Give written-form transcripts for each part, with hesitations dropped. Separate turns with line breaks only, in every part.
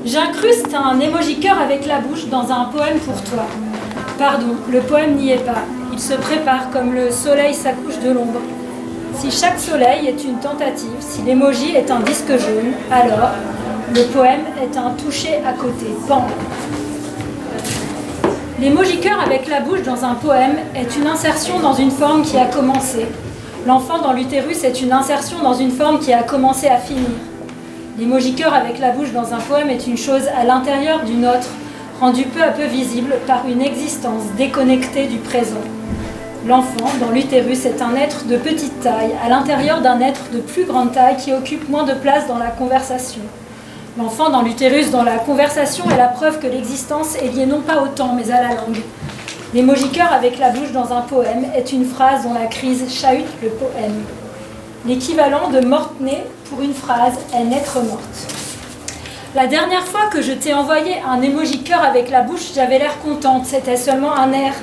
J'incruste un émoji-cœur avec la bouche dans un poème pour toi. Pardon, le poème n'y est pas. Il se prépare comme le soleil s'accouche de l'ombre. Si chaque soleil est une tentative, si l'émoji est un disque jaune, alors le poème est un toucher à côté. Pan. L'émoji-cœur avec la bouche dans un poème est une insertion dans une forme qui a commencé. L'enfant dans l'utérus est une insertion dans une forme qui a commencé à finir. L'émoji-cœur avec la bouche dans un poème est une chose à l'intérieur d'une autre, rendue peu à peu visible par une existence déconnectée du présent. L'enfant dans l'utérus est un être de petite taille, à l'intérieur d'un être de plus grande taille qui occupe moins de place dans la conversation. L'enfant dans l'utérus dans la conversation est la preuve que l'existence est liée non pas au temps mais à la langue. L'émoji-cœur avec la bouche dans un poème est une phrase dont la crise chahute le poème. L'équivalent de morte-née pour une phrase est naître morte. La dernière fois que je t'ai envoyé un émoji-cœur avec la bouche, j'avais l'air contente, c'était seulement un air.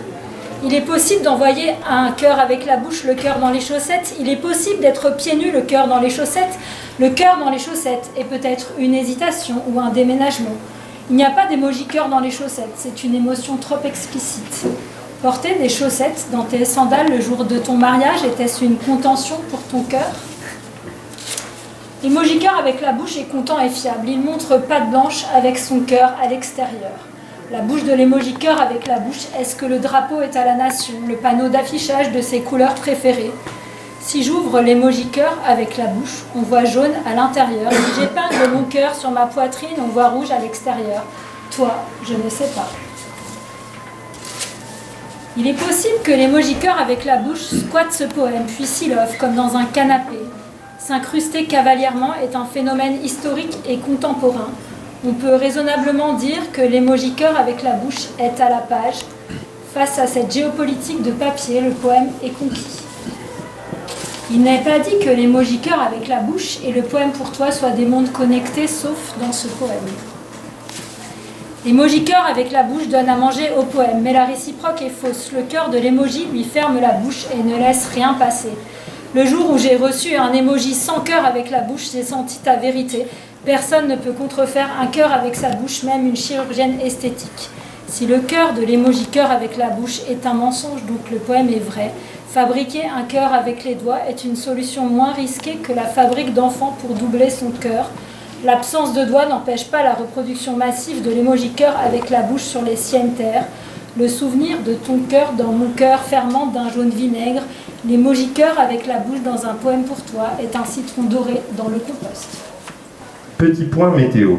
Il est possible d'envoyer un cœur avec la bouche, le cœur dans les chaussettes. Il est possible d'être pieds nus, le cœur dans les chaussettes. Le cœur dans les chaussettes est peut-être une hésitation ou un déménagement. Il n'y a pas d'émoji-cœur dans les chaussettes, c'est une émotion trop explicite. Porter des chaussettes dans tes sandales le jour de ton mariage, était-ce une contention pour ton cœur ? L'émoji-cœur avec la bouche est content et fiable. Il montre patte blanche avec son cœur à l'extérieur. La bouche de l'émoji-cœur avec la bouche, est-ce que le drapeau est à la nation, le panneau d'affichage de ses couleurs préférées ? Si j'ouvre l'émoji-cœur avec la bouche, on voit jaune à l'intérieur. Si j'épingle mon cœur sur ma poitrine, on voit rouge à l'extérieur. Toi, je ne sais pas. Il est possible que l'émoji-cœur avec la bouche squatte ce poème, puis s'y love comme dans un canapé. S'incruster cavalièrement est un phénomène historique et contemporain. On peut raisonnablement dire que l'émoji-cœur avec la bouche est à la page. Face à cette géopolitique de papier, le poème est conquis. Il n'est pas dit que l'émoji-cœur avec la bouche et le poème pour toi soient des mondes connectés, sauf dans ce poème. L'émoji-cœur avec la bouche donne à manger au poème, mais la réciproque est fausse. Le cœur de l'émoji lui ferme la bouche et ne laisse rien passer. Le jour où j'ai reçu un émoji sans cœur avec la bouche, j'ai senti ta vérité. Personne ne peut contrefaire un cœur avec sa bouche, même une chirurgienne esthétique. Si le cœur de l'émoji-cœur avec la bouche est un mensonge, donc le poème est vrai, fabriquer un cœur avec les doigts est une solution moins risquée que la fabrique d'enfants pour doubler son cœur. L'absence de doigts n'empêche pas la reproduction massive de l'émoji-cœur avec la bouche sur les siennes terres. Le souvenir de ton cœur dans mon cœur fermente d'un jaune vinaigre. L'émoji-cœur avec la bouche dans un poème pour toi est un citron doré dans le compost.
Petit point météo.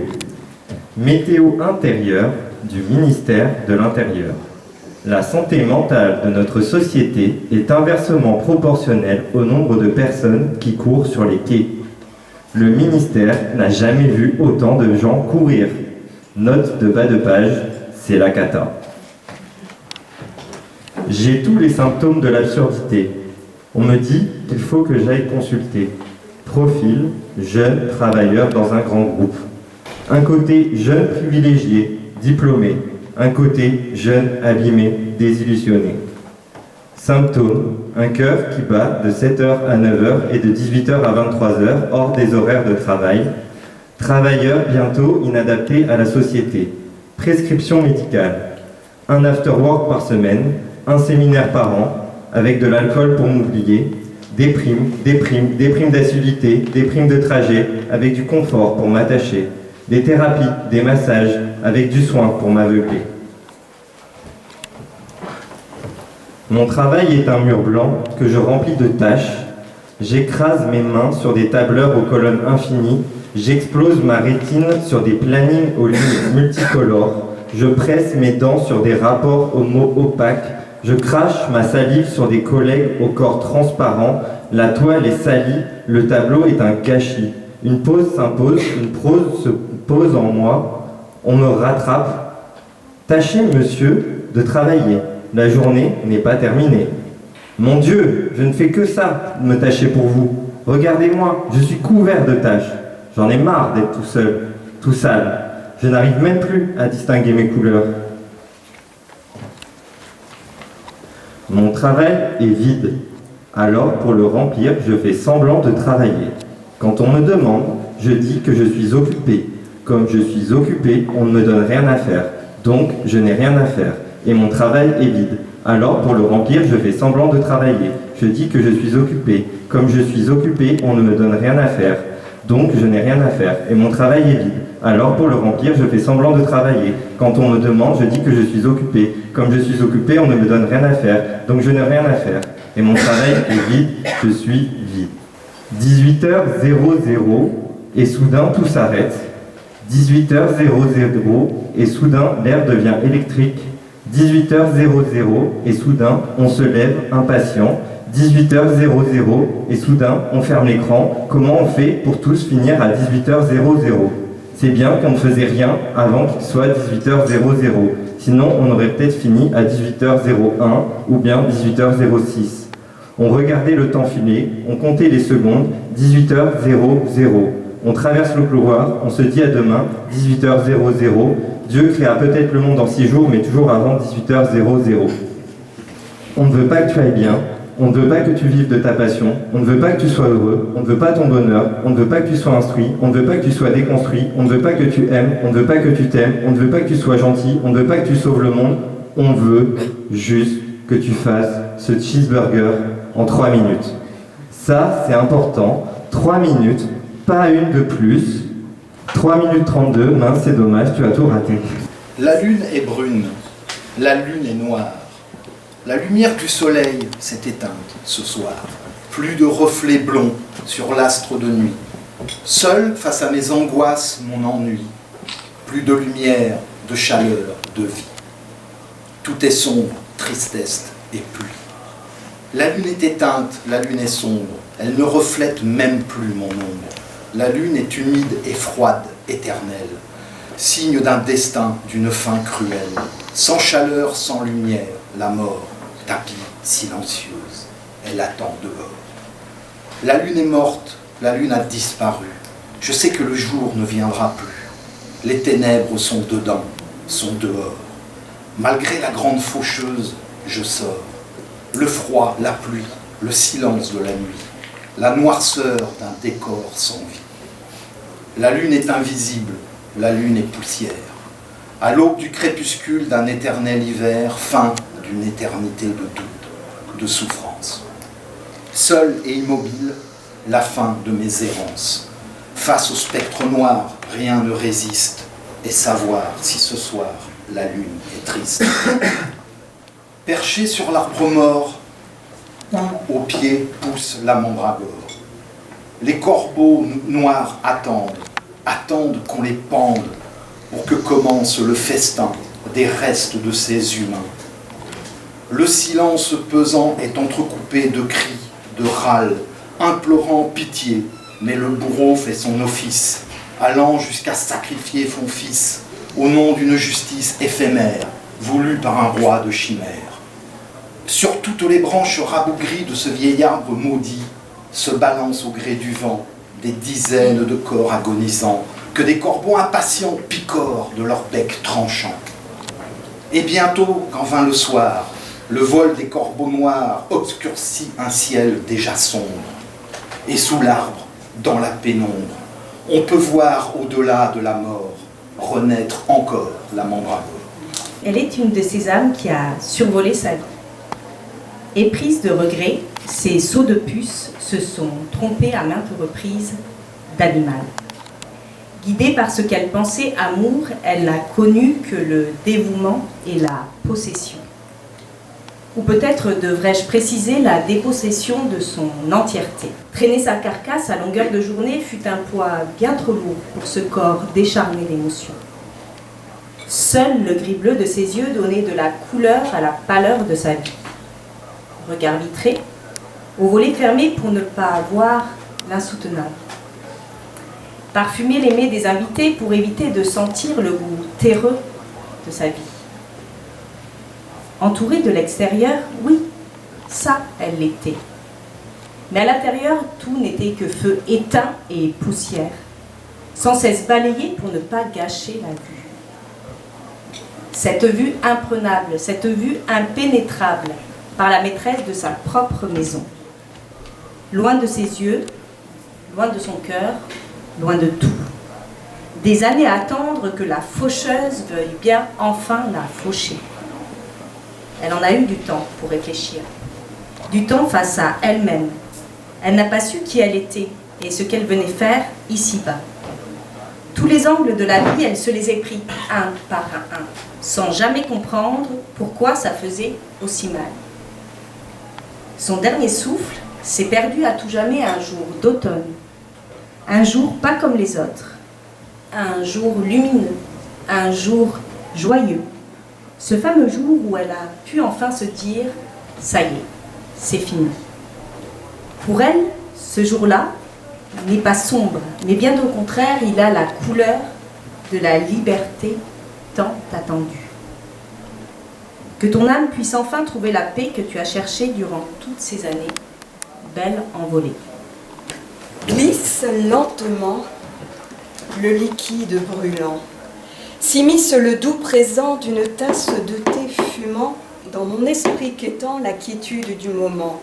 Météo intérieure du ministère de l'Intérieur. La santé mentale de notre société est inversement proportionnelle au nombre de personnes qui courent sur les quais. Le ministère n'a jamais vu autant de gens courir. Note de bas de page, c'est la cata. J'ai tous les symptômes de l'absurdité. On me dit qu'il faut que j'aille consulter. Profil, jeune travailleur dans un grand groupe. Un côté jeune privilégié, diplômé. Un côté jeune abîmé, désillusionné. Symptômes, un cœur qui bat de 7h à 9h et de 18h à 23h hors des horaires de travail. Travailleur bientôt inadapté à la société. Prescription médicale. Un after-work par semaine, un séminaire par an, avec de l'alcool pour m'oublier. Des primes d'assiduité, des primes de trajet, avec du confort pour m'attacher. Des thérapies, des massages, avec du soin pour m'aveugler. Mon travail est un mur blanc que je remplis de taches. J'écrase mes mains sur des tableurs aux colonnes infinies. J'explose ma rétine sur des plannings aux lignes multicolores. Je presse mes dents sur des rapports aux mots opaques. Je crache ma salive sur des collègues au corps transparent. La toile est salie, le tableau est un gâchis. Une pause s'impose, une prose se pose en moi. On me rattrape Tâchez, monsieur, de travailler. La journée n'est pas terminée. Mon Dieu, je ne fais que ça, de me tâcher pour vous. Regardez-moi, je suis couvert de taches. J'en ai marre d'être tout seul, tout sale. Je n'arrive même plus à distinguer mes couleurs. Mon travail est vide. Alors, pour le remplir, je fais semblant de travailler. Quand on me demande, je dis que je suis occupé. Comme je suis occupé, on ne me donne rien à faire. Donc, je n'ai rien à faire. Et mon travail est vide. Alors, pour le remplir, je fais semblant de travailler. Je dis que je suis occupé. Comme je suis occupé, on ne me donne rien à faire. Donc, je n'ai rien à faire. Et mon travail est vide. Alors, pour le remplir, je fais semblant de travailler. Quand on me demande, je dis que je suis occupé. Comme je suis occupé, on ne me donne rien à faire. Donc, je n'ai rien à faire. Et mon travail est vide. Je suis vide. 18h00 et soudain tout s'arrête. 18h00 et soudain l'air devient électrique. 18h00 et soudain on se lève impatient. 18h00 et soudain on ferme l'écran. Comment on fait pour tous finir à 18h00? C'est bien qu'on ne faisait rien avant qu'il soit 18h00. Sinon on aurait peut-être fini à 18h01 ou bien 18h06. On regardait le temps filer, on comptait les secondes, 18h00. On traverse le couloir, on se dit à demain, 18h00. Dieu créa peut-être le monde en 6 jours, mais toujours avant 18h00. On ne veut pas que tu ailles bien, on ne veut pas que tu vives de ta passion, on ne veut pas que tu sois heureux, on ne veut pas ton bonheur, on ne veut pas que tu sois instruit, on ne veut pas que tu sois déconstruit, on ne veut pas que tu aimes, on ne veut pas que tu t'aimes, on ne veut pas que tu sois gentil, on ne veut pas que tu sauves le monde, on veut juste que tu fasses ce cheeseburger en 3 minutes. Ça, c'est important. 3 minutes, pas une de plus. 3 minutes 32, mince, c'est dommage, tu as tout raté.
La lune est brune, la lune est noire. La lumière du soleil s'est éteinte ce soir. Plus de reflets blonds sur l'astre de nuit. Seul face à mes angoisses, mon ennui. Plus de lumière, de chaleur, de vie. Tout est sombre, tristesse et pluie. La lune est éteinte, la lune est sombre. Elle ne reflète même plus mon ombre. La lune est humide et froide, éternelle. Signe d'un destin, d'une fin cruelle. Sans chaleur, sans lumière, la mort, tapis, silencieuse. Elle attend dehors. La lune est morte, la lune a disparu. Je sais que le jour ne viendra plus. Les ténèbres sont dedans, sont dehors. Malgré la grande faucheuse, je sors. Le froid, la pluie, le silence de la nuit, la noirceur d'un décor sans vie. La lune est invisible, la lune est poussière. À l'aube du crépuscule d'un éternel hiver, fin d'une éternité de doute, de souffrance. Seul et immobile, la fin de mes errances. Face au spectre noir, rien ne résiste, et savoir si ce soir la lune est triste. Perché sur l'arbre mort, où au pied pousse la mandragore. Les corbeaux noirs attendent qu'on les pende pour que commence le festin des restes de ces humains. Le silence pesant est entrecoupé de cris, de râles, implorant pitié, mais le bourreau fait son office, allant jusqu'à sacrifier son fils au nom d'une justice éphémère, voulue par un roi de chimère. Sur toutes les branches rabougries de ce vieil arbre maudit se balancent au gré du vent des dizaines de corps agonisants que des corbeaux impatients picorent de leur bec tranchant. Et bientôt, quand vint le soir, le vol des corbeaux noirs obscurcit un ciel déjà sombre. Et sous l'arbre, dans la pénombre, on peut voir au-delà de la mort renaître encore la mandragore.
Elle est une de ces âmes qui a survolé sa vie. Éprise de regret, ses sauts de puce se sont trompés à maintes reprises d'animal. Guidée par ce qu'elle pensait amour, elle n'a connu que le dévouement et la possession. Ou peut-être devrais-je préciser la dépossession de son entièreté. Traîner sa carcasse à longueur de journée fut un poids bien trop lourd pour ce corps décharné d'émotions. Seul le gris bleu de ses yeux donnait de la couleur à la pâleur de sa vie. Regard vitré, au volet fermé pour ne pas voir l'insoutenable. Parfumer l'aimé des invités pour éviter de sentir le goût terreux de sa vie. Entourée de l'extérieur, oui, ça, elle l'était. Mais à l'intérieur, tout n'était que feu éteint et poussière, sans cesse balayé pour ne pas gâcher la vue. Cette vue imprenable, cette vue impénétrable par la maîtresse de sa propre maison. Loin de ses yeux, loin de son cœur, loin de tout. Des années à attendre que la faucheuse veuille bien enfin la faucher. Elle en a eu du temps pour réfléchir, du temps face à elle-même. Elle n'a pas su qui elle était et ce qu'elle venait faire ici-bas. Tous les angles de la vie, elle se les est pris un par un, sans jamais comprendre pourquoi ça faisait aussi mal. Son dernier souffle s'est perdu à tout jamais un jour d'automne. Un jour pas comme les autres. Un jour lumineux. Un jour joyeux. Ce fameux jour où elle a pu enfin se dire « ça y est, c'est fini ». Pour elle, ce jour-là n'est pas sombre, mais bien au contraire, il a la couleur de la liberté tant attendue. Que ton âme puisse enfin trouver la paix que tu as cherchée durant toutes ces années, belle envolée.
Glisse lentement le liquide brûlant, s'immisce le doux présent d'une tasse de thé fumant dans mon esprit quêtant la quiétude du moment,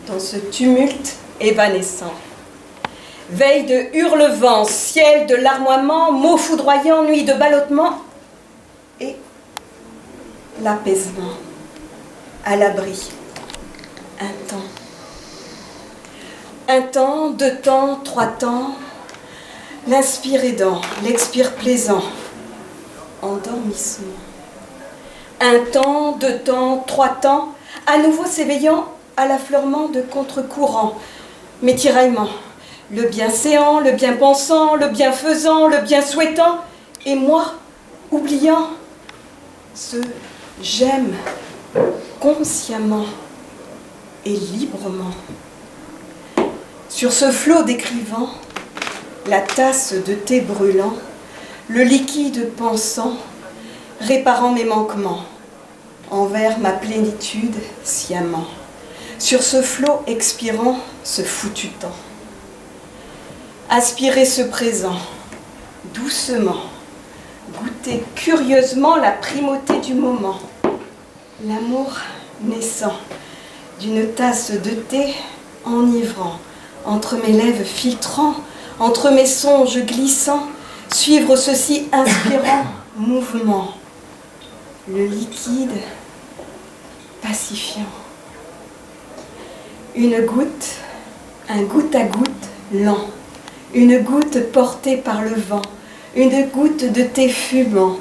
dans ce tumulte évanescent. Veille de hurlevent, ciel de larmoiement, mots foudroyants, nuit de ballottement et l'apaisement, à l'abri, un temps. Un temps, 2 temps, 3 temps, l'inspire aidant, l'expire plaisant, endormissement. Un temps, 2 temps, 3 temps, à nouveau s'éveillant à l'affleurement de contre-courant, mes tiraillements, le bien séant, le bien pensant, le bien faisant, le bien souhaitant, et moi, oubliant ce j'aime consciemment et librement. Sur ce flot d'écrivant, la tasse de thé brûlant, le liquide pensant, réparant mes manquements, envers ma plénitude sciemment. Sur ce flot expirant, ce foutu temps. Aspirer ce présent, doucement, goûter curieusement la primauté du moment, l'amour naissant d'une tasse de thé enivrant, entre mes lèvres filtrant, entre mes songes glissant, suivre ceci inspirant mouvement, le liquide pacifiant. Une goutte, un goutte à goutte lent, une goutte portée par le vent, une goutte de thé fumant,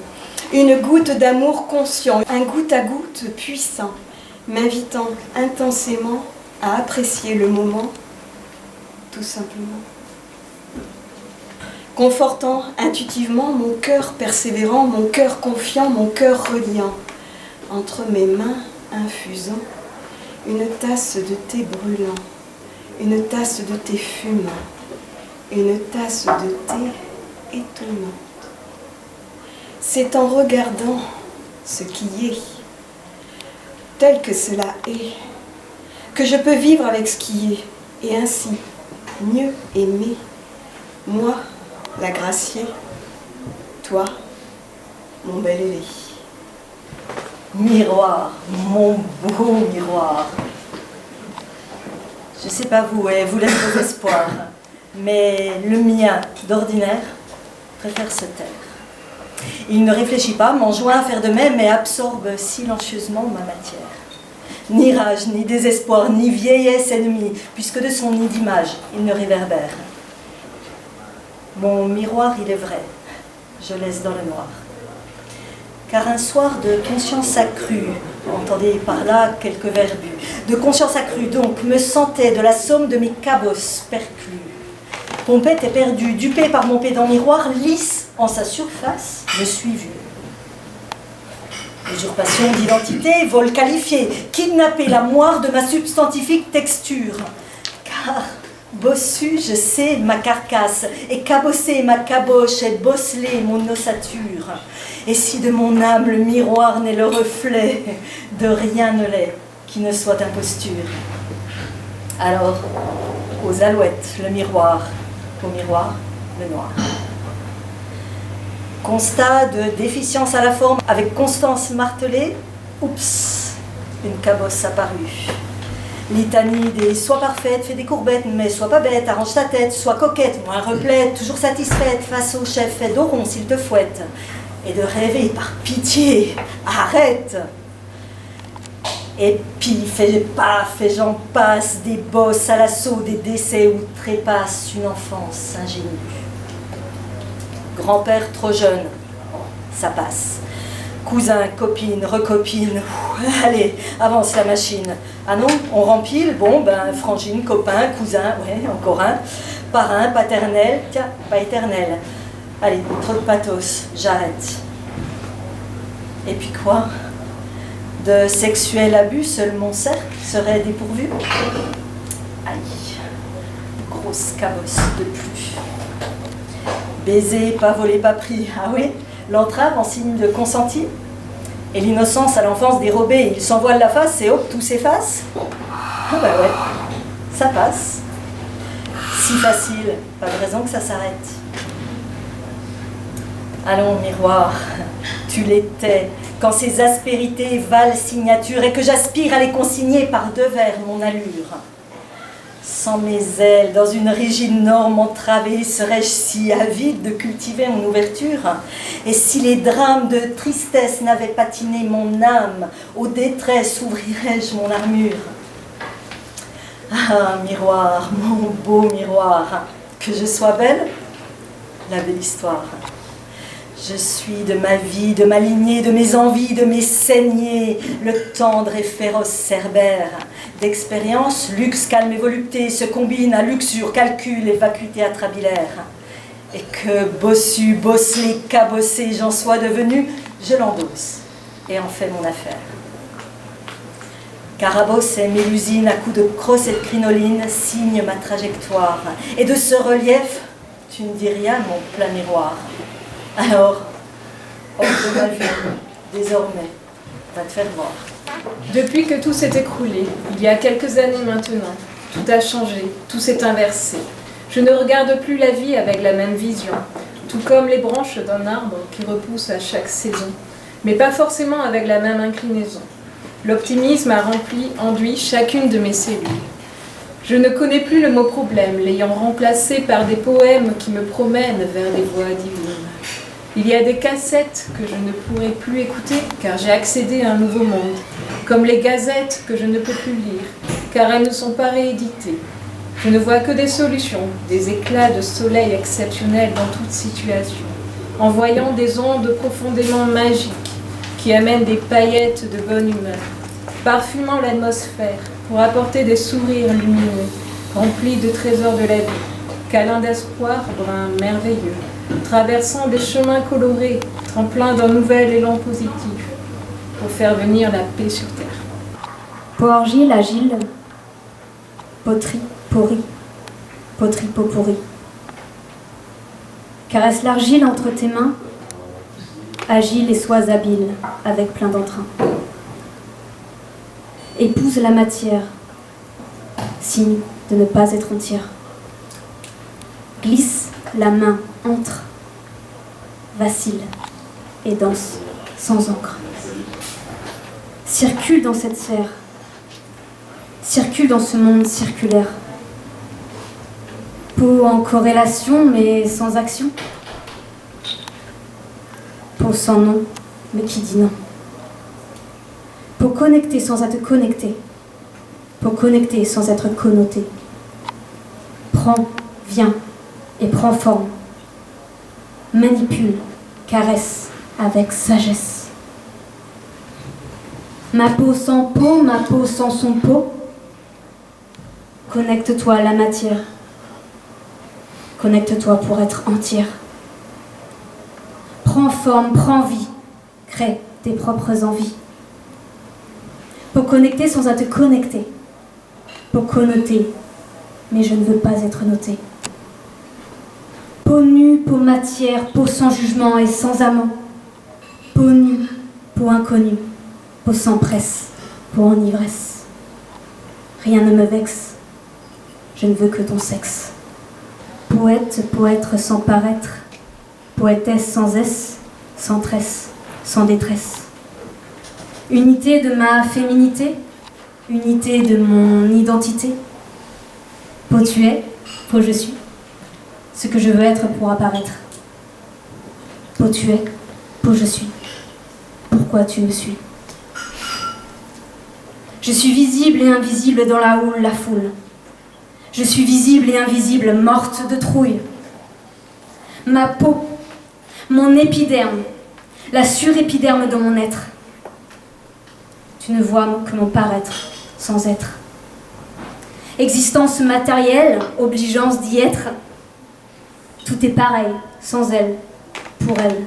une goutte d'amour conscient, un goutte à goutte puissant, m'invitant intensément à apprécier le moment, tout simplement. Confortant intuitivement mon cœur persévérant, mon cœur confiant, mon cœur reliant, entre mes mains infusant une tasse de thé brûlant, une tasse de thé fumant, une tasse de thé étonnante. C'est en regardant ce qui est, tel que cela est, que je peux vivre avec ce qui est, et ainsi mieux aimer, moi, la graciée, toi, mon bel ailé.
Miroir, mon beau miroir. Je sais pas vous, et vous laisse vos espoirs, mais le mien, d'ordinaire, préfère se taire. Il ne réfléchit pas, m'enjoint à faire de même, mais absorbe silencieusement ma matière. Ni rage, ni désespoir, ni vieillesse ennemie, puisque de son nid d'image, il ne réverbère. Mon miroir, il est vrai, je laisse dans le noir. Car un soir de conscience accrue, entendez par là quelques verbus, de conscience accrue donc, me sentais de la somme de mes cabosses perclus. Pompette est perdue, dupée par mon pédant miroir, lisse en sa surface, me suis vue. Usurpation d'identité, vol qualifié, kidnapper la moire de ma substantifique texture. Car Bossu, je sais ma carcasse, et cabossé ma caboche, et bosselé mon ossature. Et si de mon âme le miroir n'est le reflet, de rien ne l'est qui ne soit imposture. Alors, aux alouettes, le miroir, au miroir, le noir. Constat de déficience à la forme avec constance martelée, oups, une cabosse apparue. Litanie des sois parfaite, fais des courbettes, mais sois pas bête, arrange ta tête, sois coquette, moins replète, toujours satisfaite, face au chef, fais dos rond s'il te fouette. Et de rêver, par pitié, arrête. Et puis, fais paf, et j'en passe, des bosses à l'assaut, des décès où trépasse une enfance ingénue. Grand-père trop jeune, ça passe. Cousin, copine, recopine, allez, avance la machine. Ah non, on rempile, bon, ben, frangine, copain, cousin, ouais, encore un. Parrain, paternel, tiens, pas éternel. Allez, trop de pathos, j'arrête. Et puis quoi? De sexuel abus, seul mon cercle serait dépourvu? Aïe, grosse cabosse de plus. Baiser, pas volé, pas pris, ah oui? L'entrave en signe de consenti? Et l'innocence à l'enfance dérobée, il s'envoile la face et hop, tout s'efface? Ah bah ouais, ça passe. Si facile, pas de raison que ça s'arrête. Allons, miroir, tu l'étais, quand ces aspérités valent signature et que j'aspire à les consigner par devers mon allure. Sans mes ailes, dans une rigide norme entravée, serais-je si avide de cultiver mon ouverture? Et si les drames de tristesse n'avaient patiné mon âme, aux détresses ouvrirais-je mon armure? Ah, miroir, mon beau miroir, que je sois belle, la belle histoire. Je suis de ma vie, de ma lignée, de mes envies, de mes saignées, le tendre et féroce cerbère. D'expérience, luxe, calme et volupté se combinent à luxure, calcul et vacuité atrabilaire. Et que bossu, bosselé, cabossé j'en sois devenu, je l'endosse et en fais mon affaire. Carabosse et mélusine à coups de crosse et de crinoline signent ma trajectoire. Et de ce relief, tu ne dis rien, mon plat miroir. Alors, hors de ma vue, désormais, va te faire voir.
Depuis que tout s'est écroulé, il y a quelques années maintenant, tout a changé, tout s'est inversé. Je ne regarde plus la vie avec la même vision, tout comme les branches d'un arbre qui repoussent à chaque saison, mais pas forcément avec la même inclinaison. L'optimisme a enduit chacune de mes cellules. Je ne connais plus le mot problème, l'ayant remplacé par des poèmes qui me promènent vers des voies divines. Il y a des cassettes que je ne pourrai plus écouter car j'ai accédé à un nouveau monde, comme les gazettes que je ne peux plus lire car elles ne sont pas rééditées. Je ne vois que des solutions, des éclats de soleil exceptionnels dans toute situation, en voyant des ondes profondément magiques qui amènent des paillettes de bonne humeur, parfumant l'atmosphère pour apporter des sourires lumineux, remplis de trésors de la vie, câlins d'espoir, brins merveilleux, traversant des chemins colorés, tremplin d'un nouvel élan positif, pour faire venir la paix sur terre.
Poargile, agile, poterie, pori, poterie, popori. Caresse l'argile entre tes mains, agile et sois habile, avec plein d'entrain. Épouse la matière, signe de ne pas être entière. Glisse la main, entre, vacille et danse sans encre. Circule dans cette sphère, circule dans ce monde circulaire. Peau en corrélation mais sans action. Peau sans nom mais qui dit non. Peau connectée sans être connectée. Peau connectée sans être connotée. Prends, viens et prends forme. Manipule, caresse avec sagesse. Ma peau sans peau, ma peau sans son peau. Connecte-toi à la matière. Connecte-toi pour être entière. Prends forme, prends vie. Crée tes propres envies. Pour connecter sans être connecté. Pour connoter mais je ne veux pas être notée. Peau nue, peau matière, peau sans jugement et sans amant. Peau nue, peau inconnue, peau sans presse, peau en ivresse. Rien ne me vexe, je ne veux que ton sexe. Poète, poète sans paraître, poétesse sans S, sans tresse, sans détresse. Unité de ma féminité, unité de mon identité. Peau tu es, peau je suis, ce que je veux être pour apparaître. Peau tu es, peau je suis, pourquoi tu me suis? Je suis visible et invisible dans la houle, la foule. Je suis visible et invisible, morte de trouille. Ma peau, mon épiderme, la surépiderme de mon être. Tu ne vois que mon paraître, sans être. Existence matérielle, obligeance d'y être. Tout est pareil, sans elle, pour elle.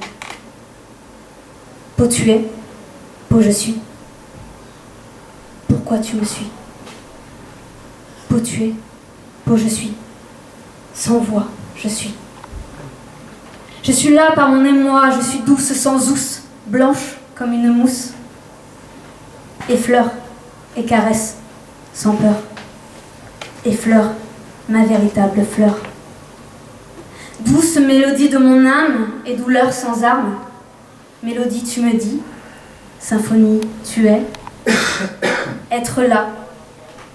Peau tu es, peau je suis. Pourquoi tu me suis? Peau tu es, peau je suis. Sans voix, je suis. Je suis là par mon émoi, je suis douce sans ousse, blanche comme une mousse. Effleure et caresse, sans peur. Effleure ma véritable fleur. Douce mélodie de mon âme et douleur sans armes. Mélodie tu me dis, symphonie tu es. Être là,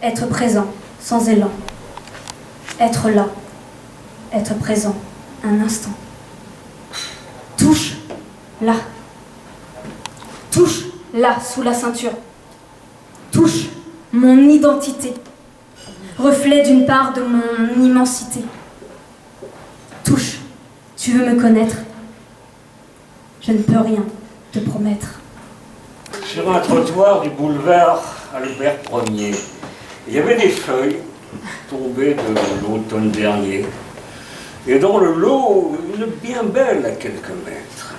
être présent, sans élan. Être là, être présent, un instant. Touche, là. Touche, là, sous la ceinture. Touche, mon identité. Reflet d'une part de mon immensité. Touche, tu veux me connaître. Je ne peux rien te promettre.
Sur un trottoir du boulevard Albert Ier, il y avait des feuilles tombées de l'automne dernier. Et dans le lot, une bien belle à quelques mètres.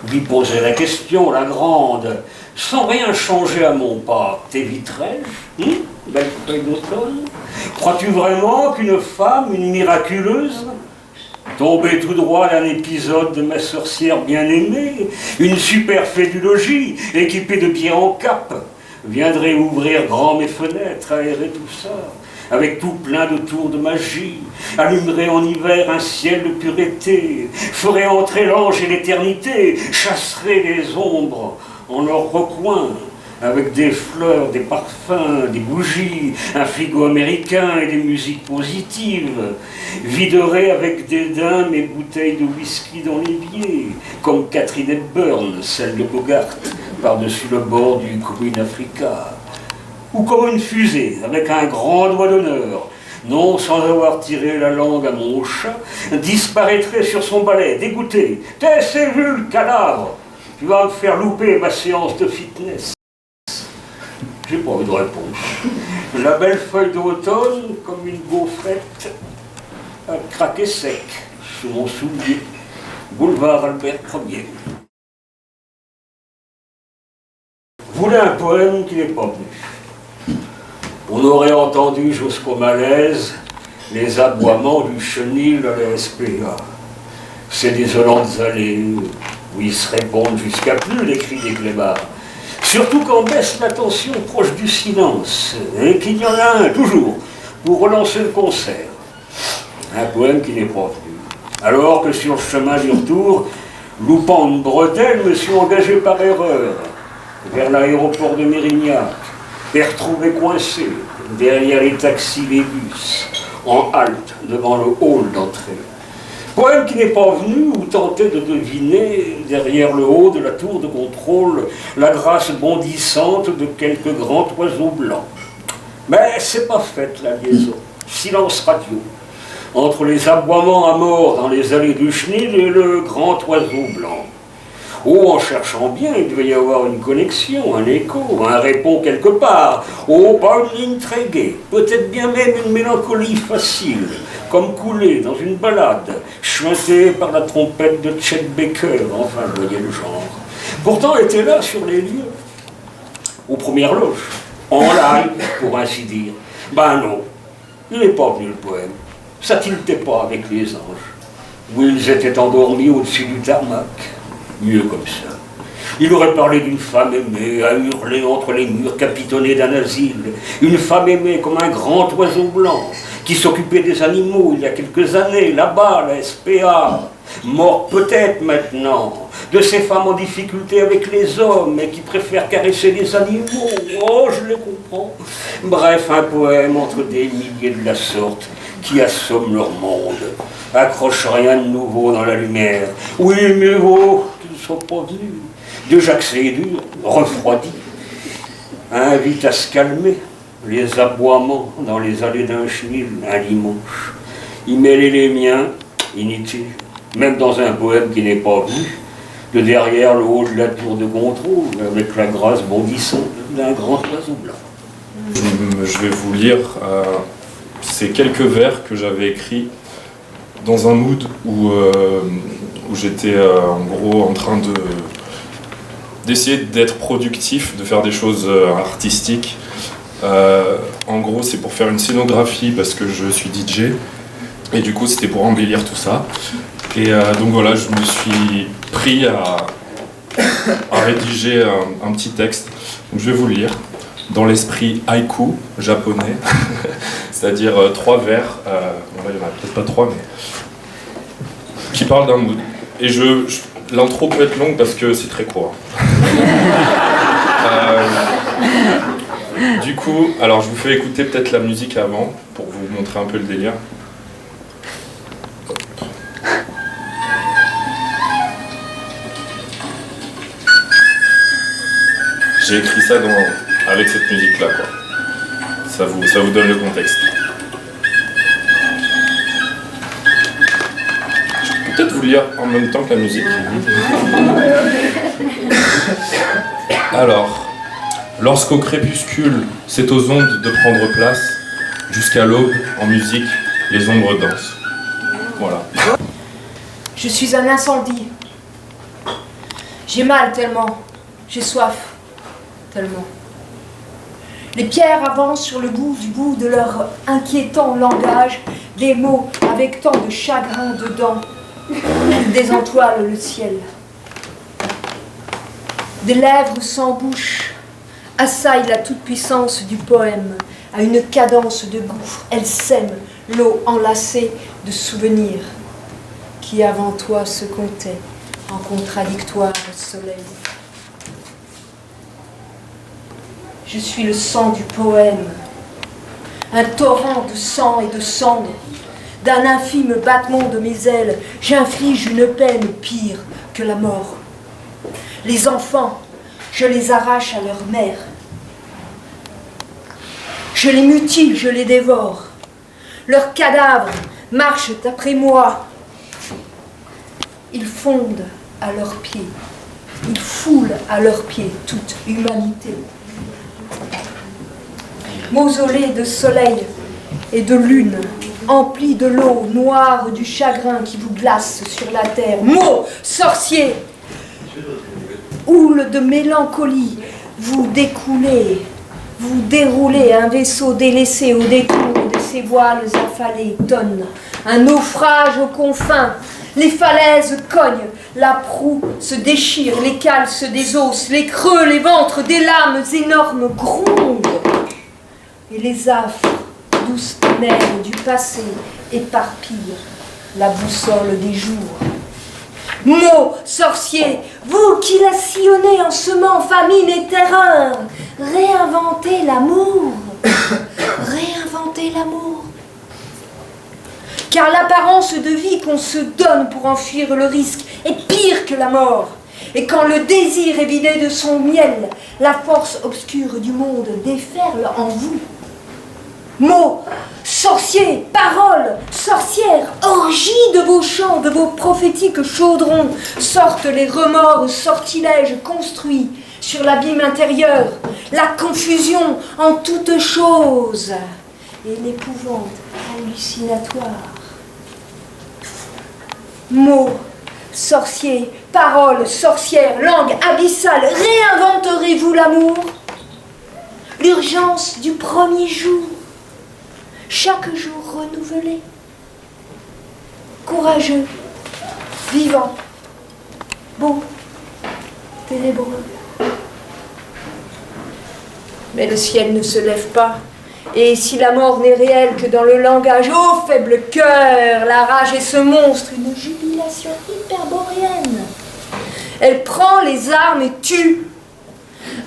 Lui posait la question, la grande, sans rien changer à mon pas. T'éviterais-je, belle feuille d'automne? Crois-tu vraiment qu'une femme, une miraculeuse, tombée tout droit d'un épisode de ma sorcière bien-aimée, une superfédulogie, équipée de pieds en cap, viendrait ouvrir grand mes fenêtres, aérer tout ça, avec tout plein de tours de magie, allumerait en hiver un ciel de pureté, ferait entrer l'ange et l'éternité, chasserait les ombres en leur recoin, avec des fleurs, des parfums, des bougies, un frigo américain et des musiques positives, viderait avec dédain mes bouteilles de whisky dans l'évier, comme Catherine Hepburn, celle de Bogart, par-dessus le bord du Queen Africa, ou comme une fusée, avec un grand doigt d'honneur, non sans avoir tiré la langue à mon chat, disparaîtrait sur son balai, dégoûté. « T'es vu, cadavre, tu vas me faire louper ma séance de fitness. » J'ai pas eu de réponse. La belle feuille d'automne, comme une gaufrette, a craqué sec sous mon soulier. Boulevard Albert Ier. Voulait un poème qui n'est pas venu. On aurait entendu jusqu'au malaise les aboiements du chenil à la SPA. Ces désolantes allées où ils se répondent jusqu'à plus les cris des clébards. Surtout quand baisse la tension proche du silence, et qu'il y en a un, toujours, pour relancer le concert. Un poème qui n'est pas venu. Alors que sur le chemin du retour, loupant une bretelle, me suis engagé par erreur vers l'aéroport de Mérignac, et retrouvé coincé derrière les taxis, les bus, en halte devant le hall d'entrée. Poème qui n'est pas venu ou tentait de deviner, derrière le haut de la tour de contrôle, la grâce bondissante de quelques grands oiseaux blancs. Mais c'est pas faite la liaison. Silence radio. Entre les aboiements à mort dans les allées du chenil et le grand oiseau blanc. Oh, en cherchant bien, il devait y avoir une connexion, un écho, un répond quelque part. Oh, pas une ligne très gaie, peut-être bien même une mélancolie facile, comme coulée dans une balade, chantée par la trompette de Chet Baker, enfin, je voyais le genre. Pourtant, était là sur les lieux, aux premières loges, en live, pour ainsi dire. Ben non, Il n'est pas venu le poème. Ça tiltait pas avec les anges, où ils étaient endormis au-dessus du tarmac. Mieux comme ça. Il aurait parlé d'une femme aimée, à hurler entre les murs capitonnés d'un asile. Une femme aimée comme un grand oiseau blanc, qui s'occupait des animaux il y a quelques années, là-bas, la SPA. Morte peut-être maintenant, de ces femmes en difficulté avec les hommes et qui préfèrent caresser les animaux. Oh, je les comprends. Bref, un poème entre des milliers de la sorte qui assomme leur monde. Accroche rien de nouveau dans la lumière. Oui, mieux vaut qu'ils ne soient pas venus. Déjà que c'est dur, refroidi. Invite à se calmer. Les aboiements dans les allées d'un chenil, un dimanche. Y mêler les miens, inutile. Même dans un poème qui n'est pas vu, de derrière le haut de la tour de contrôle, avec la grâce bondissante d'un grand oiseau blanc.
Je vais vous lire ces quelques vers que j'avais écrits dans un mood où j'étais en gros en train d'essayer d'être productif, de faire des choses artistiques. En gros, c'est pour faire une scénographie parce que je suis DJ et du coup c'était pour embellir tout ça. Et donc voilà, je me suis pris à rédiger un petit texte. Donc je vais vous le lire dans l'esprit haïku japonais, c'est-à-dire 3 vers, il n'y en a peut-être pas 3, mais qui parlent d'un mood. Et l'intro peut être longue parce que c'est très court. Du coup, alors je vous fais écouter peut-être la musique avant pour vous montrer un peu le délire. J'ai écrit ça avec cette musique-là, quoi. Ça vous donne le contexte. Je peux peut-être vous lire en même temps que la musique. Alors, lorsqu'au crépuscule, c'est aux ondes de prendre place, jusqu'à l'aube, en musique, les ombres dansent. Voilà.
Je suis un incendie. J'ai mal tellement. J'ai soif. Tellement. Les pierres avancent sur le bout du bout de leur inquiétant langage, des mots avec tant de chagrin dedans. Ils désentoilent le ciel. Des lèvres sans bouche assaillent la toute-puissance du poème à une cadence de gouffre. Elles sèment l'eau enlacée de souvenirs qui avant toi se comptaient en contradictoire soleil. Je suis le sang du poème, un torrent de sang et de cendres. D'un infime battement de mes ailes, j'inflige une peine pire que la mort. Les enfants, je les arrache à leur mère. Je les mutile, je les dévore. Leurs cadavres marchent après moi. Ils fondent à leurs pieds. Ils foulent à leurs pieds toute humanité. Mausolée de soleil et de lune, empli de l'eau noire du chagrin qui vous glace sur la terre. Mots sorciers, houle de mélancolie, vous découlez, vous déroulez un vaisseau délaissé au détour de ses voiles affalées. Tonne, un naufrage aux confins. Les falaises cognent, la proue se déchire, les cales se désossent, les creux, les ventres, des lames énormes grondent. Et les affres, douces ténèbres du passé, éparpillent la boussole des jours. Mots sorciers, vous qui la sillonnez en semant famine et terreur, réinventez l'amour, réinventez l'amour. Car l'apparence de vie qu'on se donne pour enfuir le risque est pire que la mort. Et quand le désir est vidé de son miel, la force obscure du monde déferle en vous. Mots, sorciers, paroles, sorcières, orgies de vos chants, de vos prophétiques chaudrons, sortent les remords sortilèges construits sur l'abîme intérieur, la confusion en toutes choses et l'épouvante hallucinatoire. Mots, sorciers, paroles, sorcières, langue abyssale, réinventerez-vous l'amour? L'urgence du premier jour, chaque jour renouvelé. Courageux, vivant, beau, ténébreux. Mais le ciel ne se lève pas. Et si la mort n'est réelle que dans le langage, ô faible cœur, la rage est ce monstre, une jubilation hyperboréenne. Elle prend les armes et tue.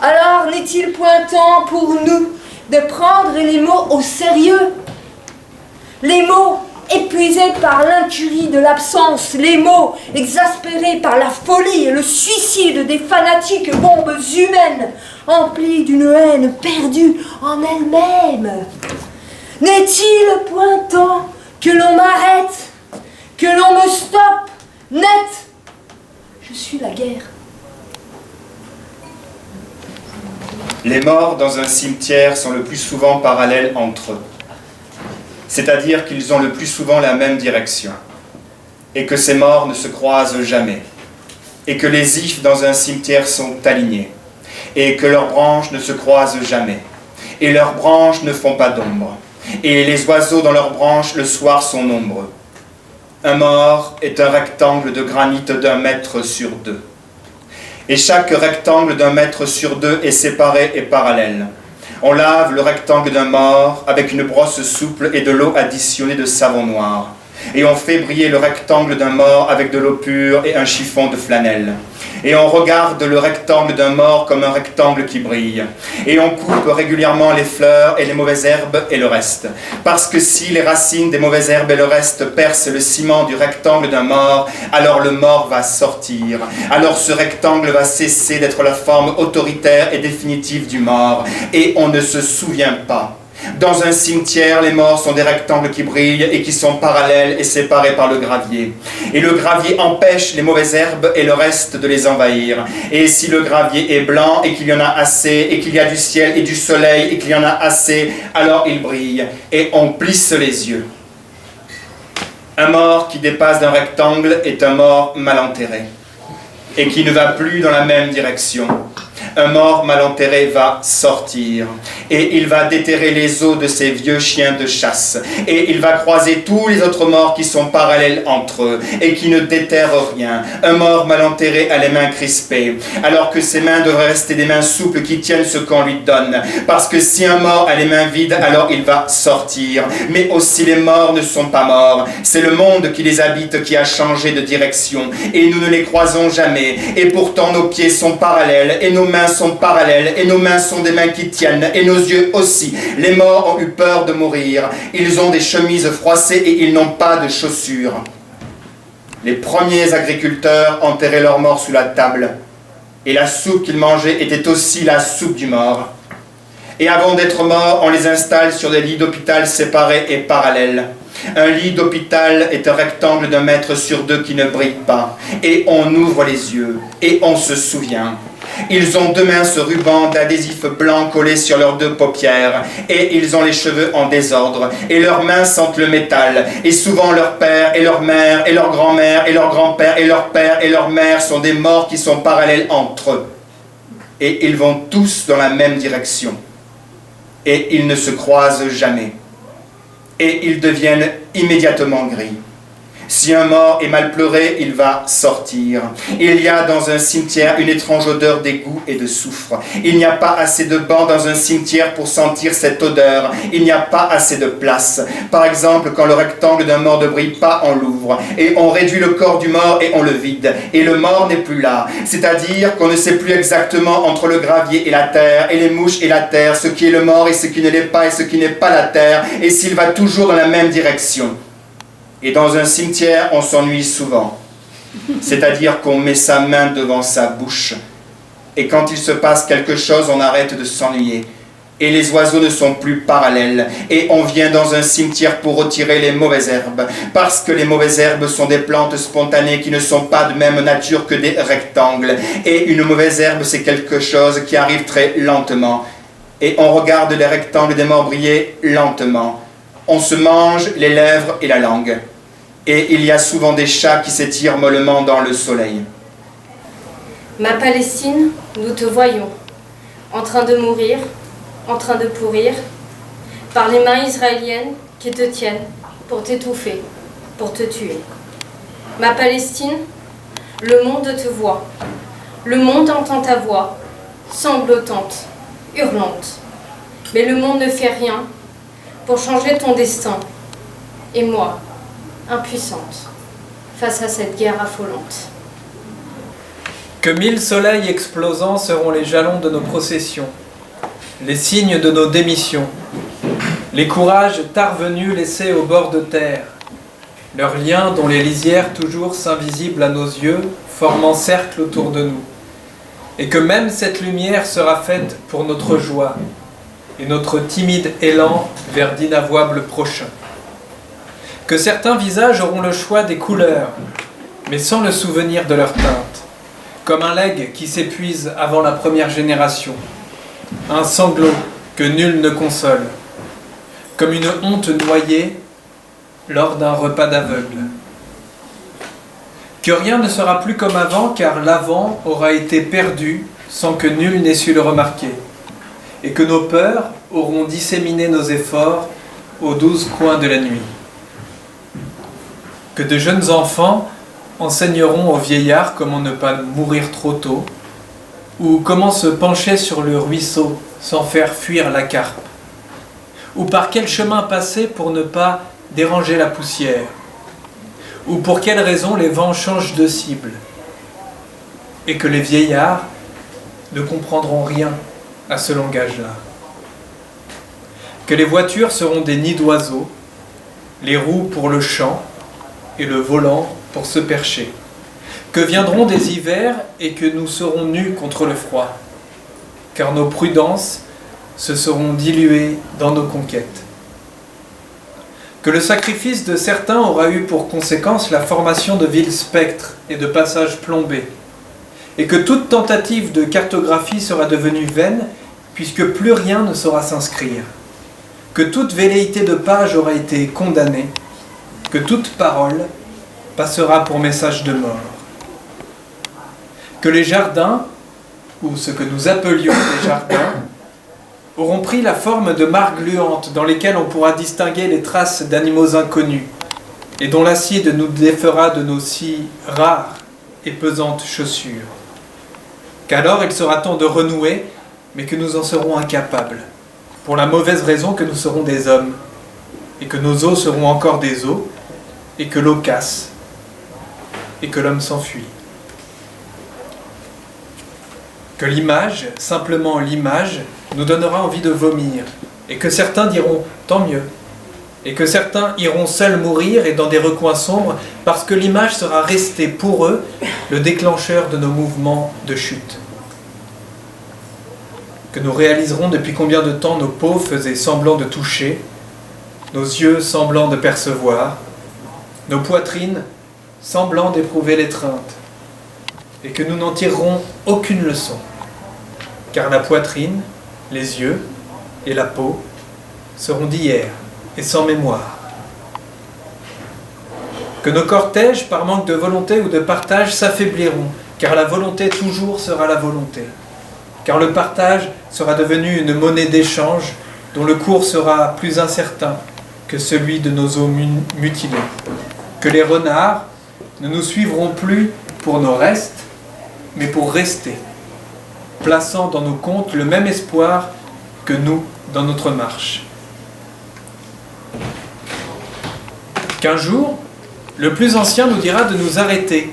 Alors n'est-il point temps pour nous de prendre les mots au sérieux? Les mots épuisés par l'incurie de l'absence, les mots exaspérés par la folie et le suicide des fanatiques bombes humaines, emplis d'une haine perdue en elle-même. N'est-il point temps que l'on m'arrête, que l'on me stoppe, net? Je suis la guerre.
Les morts dans un cimetière sont le plus souvent parallèles entre eux. C'est-à-dire qu'ils ont le plus souvent la même direction. Et que ces morts ne se croisent jamais. Et que les ifs dans un cimetière sont alignés. Et que leurs branches ne se croisent jamais. Et leurs branches ne font pas d'ombre. Et les oiseaux dans leurs branches le soir sont nombreux. Un mort est un rectangle de granit d'1 mètre sur 2. Et chaque rectangle d'1 mètre sur 2 est séparé et parallèle. On lave le rectangle d'un mort avec une brosse souple et de l'eau additionnée de savon noir. Et on fait briller le rectangle d'un mort avec de l'eau pure et un chiffon de flanelle. Et on regarde le rectangle d'un mort comme un rectangle qui brille. Et on coupe régulièrement les fleurs et les mauvaises herbes et le reste. Parce que si les racines des mauvaises herbes et le reste percent le ciment du rectangle d'un mort, alors le mort va sortir. Alors ce rectangle va cesser d'être la forme autoritaire et définitive du mort. Et on ne se souvient pas. Dans un cimetière, les morts sont des rectangles qui brillent et qui sont parallèles et séparés par le gravier. Et le gravier empêche les mauvaises herbes et le reste de les envahir. Et si le gravier est blanc et qu'il y en a assez, et qu'il y a du ciel et du soleil et qu'il y en a assez, alors il brille et on plisse les yeux. Un mort qui dépasse d'un rectangle est un mort mal enterré et qui ne va plus dans la même direction. Un mort mal enterré va sortir et il va déterrer les os de ces vieux chiens de chasse et il va croiser tous les autres morts qui sont parallèles entre eux et qui ne déterrent rien. Un mort mal enterré a les mains crispées alors que ses mains devraient rester des mains souples qui tiennent ce qu'on lui donne, parce que si un mort a les mains vides, alors il va sortir. Mais aussi les morts ne sont pas morts, c'est le monde qui les habite qui a changé de direction et nous ne les croisons jamais et pourtant nos pieds sont parallèles et nos mains sont parallèles et nos mains sont des mains qui tiennent et nos yeux aussi. Les morts ont eu peur de mourir. Ils ont des chemises froissées et ils n'ont pas de chaussures. Les premiers agriculteurs enterraient leurs morts sous la table et la soupe qu'ils mangeaient était aussi la soupe du mort. Et avant d'être morts, on les installe sur des lits d'hôpital séparés et parallèles. Un lit d'hôpital est un rectangle d'1 mètre sur 2 qui ne brille pas. Et on ouvre les yeux et on se souvient. Ils ont 2 mains ce ruban d'adhésif blanc collé sur leurs 2 paupières et ils ont les cheveux en désordre et leurs mains sentent le métal et souvent leur père et leur mère et leur grand-mère et leur grand-père et leur père et leur mère sont des morts qui sont parallèles entre eux et ils vont tous dans la même direction et ils ne se croisent jamais et ils deviennent immédiatement gris. Si un mort est mal pleuré, il va sortir. Il y a dans un cimetière une étrange odeur d'égout et de soufre. Il n'y a pas assez de bancs dans un cimetière pour sentir cette odeur. Il n'y a pas assez de place. Par exemple, quand le rectangle d'un mort ne brille pas, on l'ouvre. Et on réduit le corps du mort et on le vide. Et le mort n'est plus là. C'est-à-dire qu'on ne sait plus exactement entre le gravier et la terre, et les mouches et la terre, ce qui est le mort et ce qui ne l'est pas et ce qui n'est pas la terre, et s'il va toujours dans la même direction. Et dans un cimetière, on s'ennuie souvent. C'est-à-dire qu'on met sa main devant sa bouche. Et quand il se passe quelque chose, on arrête de s'ennuyer. Et les oiseaux ne sont plus parallèles. Et on vient dans un cimetière pour retirer les mauvaises herbes. Parce que les mauvaises herbes sont des plantes spontanées qui ne sont pas de même nature que des rectangles. Et une mauvaise herbe, c'est quelque chose qui arrive très lentement. Et on regarde les rectangles des morts briller lentement. On se mange les lèvres et la langue. Et il y a souvent des chats qui s'étirent mollement dans le soleil.
Ma Palestine, nous te voyons, en train de mourir, en train de pourrir, par les mains israéliennes qui te tiennent pour t'étouffer, pour te tuer. Ma Palestine, le monde te voit, le monde entend ta voix, sanglotante, hurlante. Mais le monde ne fait rien pour changer ton destin. Et moi, impuissante, face à cette guerre affolante.
Que 1000 soleils explosants seront les jalons de nos processions, les signes de nos démissions, les courages tard venus laissés au bord de terre, leurs liens dont les lisières toujours s'invisibles à nos yeux, formant cercle autour de nous, et que même cette lumière sera faite pour notre joie et notre timide élan vers d'inavouables prochains. Que certains visages auront le choix des couleurs, mais sans le souvenir de leur teinte, comme un legs qui s'épuise avant la première génération, un sanglot que nul ne console, comme une honte noyée lors d'un repas d'aveugle. Que rien ne sera plus comme avant, car l'avant aura été perdu sans que nul n'ait su le remarquer, et que nos peurs auront disséminé nos efforts aux 12 coins de la nuit. Que de jeunes enfants enseigneront aux vieillards comment ne pas mourir trop tôt, ou comment se pencher sur le ruisseau sans faire fuir la carpe, ou par quel chemin passer pour ne pas déranger la poussière, ou pour quelles raisons les vents changent de cible, et que les vieillards ne comprendront rien à ce langage-là. Que les voitures seront des nids d'oiseaux, les roues pour le chant et le volant pour se percher. Que viendront des hivers et que nous serons nus contre le froid, car nos prudences se seront diluées dans nos conquêtes. Que le sacrifice de certains aura eu pour conséquence la formation de villes spectres et de passages plombés, et que toute tentative de cartographie sera devenue vaine, puisque plus rien ne saura s'inscrire, que toute velléité de page aura été condamnée, que toute parole passera pour message de mort. Que les jardins, ou ce que nous appelions les jardins, auront pris la forme de mares gluantes dans lesquelles on pourra distinguer les traces d'animaux inconnus, et dont l'acide nous défera de nos si rares et pesantes chaussures. Qu'alors il sera temps de renouer, mais que nous en serons incapables, pour la mauvaise raison que nous serons des hommes, et que nos os seront encore des os, et que l'eau casse, et que l'homme s'enfuit. Que l'image, simplement l'image, nous donnera envie de vomir, et que certains diront « tant mieux », et que certains iront seuls mourir et dans des recoins sombres, parce que l'image sera restée pour eux le déclencheur de nos mouvements de chute. Que nous réaliserons depuis combien de temps nos peaux faisaient semblant de toucher, nos yeux semblant de percevoir, nos poitrines semblant d'éprouver l'étreinte, et que nous n'en tirerons aucune leçon, car la poitrine, les yeux et la peau seront d'hier et sans mémoire. Que nos cortèges, par manque de volonté ou de partage, s'affaibliront, car la volonté toujours sera la volonté, car le partage sera devenu une monnaie d'échange dont le cours sera plus incertain que celui de nos os mutilés, que les renards ne nous suivront plus pour nos restes, mais pour rester, plaçant dans nos comptes le même espoir que nous dans notre marche. Qu'un jour, le plus ancien nous dira de nous arrêter,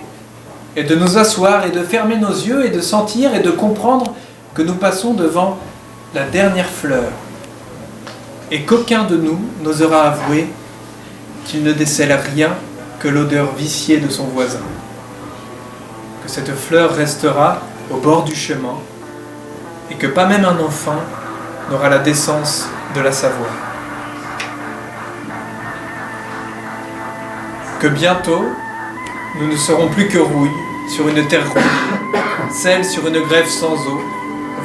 et de nous asseoir, et de fermer nos yeux, et de sentir, et de comprendre que nous passons devant la dernière fleur, et qu'aucun de nous n'osera avouer qu'il ne décèle rien que l'odeur viciée de son voisin. Que cette fleur restera au bord du chemin, et que pas même un enfant n'aura la décence de la savoir. Que bientôt, nous ne serons plus que rouille sur une terre rouille, sel sur une grève sans eau,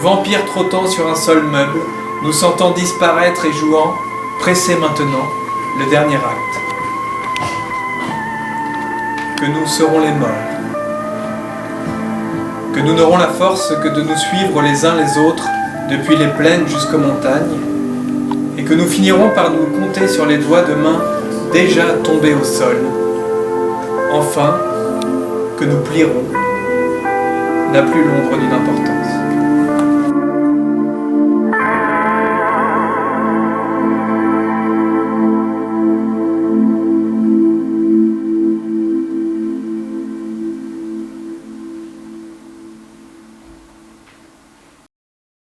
vampire trottant sur un sol meuble, nous sentant disparaître et jouant, pressés maintenant, le dernier acte. Que nous serons les morts, que nous n'aurons la force que de nous suivre les uns les autres depuis les plaines jusqu'aux montagnes, et que nous finirons par nous compter sur les doigts de main déjà tombés au sol. Enfin, que nous plierons n'a plus l'ombre d'une importance.